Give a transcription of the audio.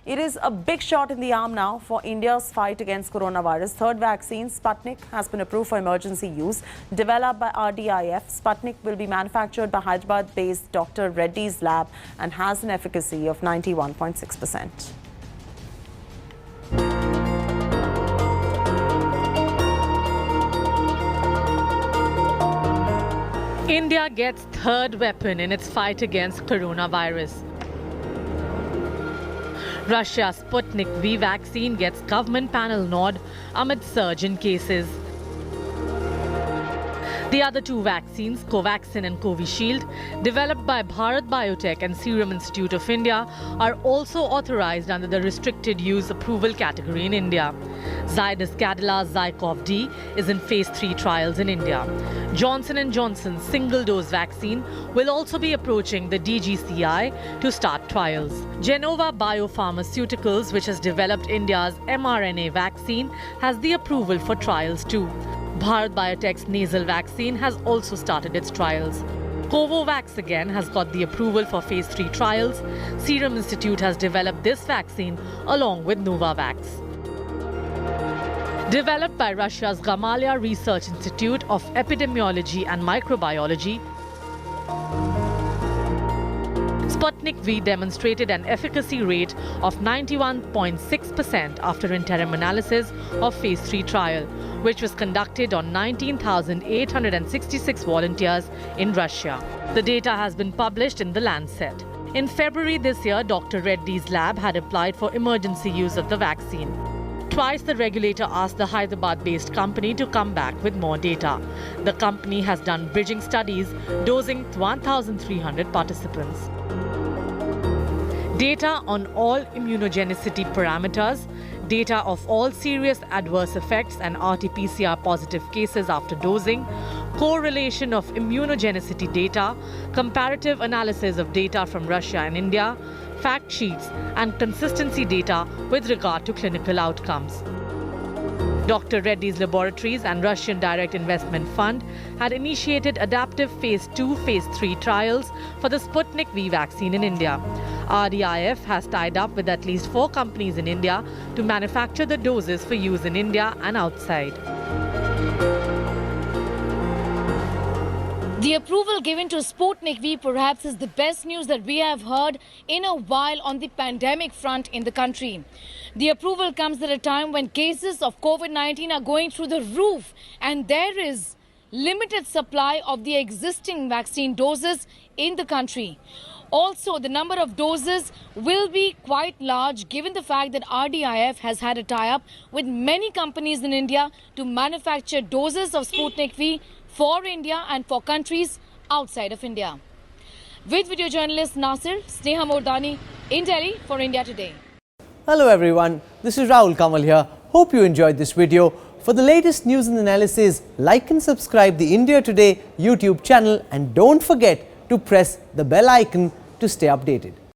It is a big shot in the arm now for India's fight against coronavirus. Third vaccine, Sputnik, has been approved for emergency use. Developed by RDIF, Sputnik will be manufactured by Hyderabad-based Dr. Reddy's lab and has an efficacy of 91.6%. India gets third weapon in its fight against coronavirus. Russia's Sputnik V vaccine gets government panel nod amid surge in cases. The other two vaccines, Covaxin and Covishield, developed by Bharat Biotech and Serum Institute of India, are also authorized under the restricted use approval category in India. Zydus Cadila's Zycov-D is in phase 3 trials in India. Johnson & Johnson's single-dose vaccine will also be approaching the DGCI to start trials. Genova Biopharmaceuticals, which has developed India's mRNA vaccine, has the approval for trials too. Bharat Biotech's nasal vaccine has also started its trials. Covovax again has got the approval for phase 3 trials. Serum Institute has developed this vaccine along with Novavax. Developed by Russia's Gamaleya Research Institute of Epidemiology and Microbiology, Sputnik V demonstrated an efficacy rate of 91.6% after interim analysis of phase 3 trial, which was conducted on 19,866 volunteers in Russia. The data has been published in The Lancet. In February this year, Dr. Reddy's lab had applied for emergency use of the vaccine. Twice the regulator asked the Hyderabad-based company to come back with more data. The company has done bridging studies, dosing 1,300 participants. Data on all immunogenicity parameters, data of all serious adverse effects and RT-PCR positive cases after dosing, correlation of immunogenicity data, comparative analysis of data from Russia and India, fact sheets and consistency data with regard to clinical outcomes. Dr. Reddy's Laboratories and Russian Direct Investment Fund had initiated adaptive phase 2, phase 3 trials for the Sputnik V vaccine in India. RDIF has tied up with at least 4 companies in India to manufacture the doses for use in India and outside. The approval given to Sputnik V perhaps is the best news that we have heard in a while on the pandemic front in the country. The approval comes at a time when cases of COVID-19 are going through the roof and there is limited supply of the existing vaccine doses in the country. Also, the number of doses will be quite large given the fact that RDIF has had a tie-up with many companies in India to manufacture doses of Sputnik V for India and for countries outside of India. With video journalist Nasir, Sneha Mordani in Delhi for India Today. Hello everyone, this is Rahul Kamal here. Hope you enjoyed this video. For the latest news and analysis, like and subscribe the India Today YouTube channel and don't forget to press the bell icon to stay updated.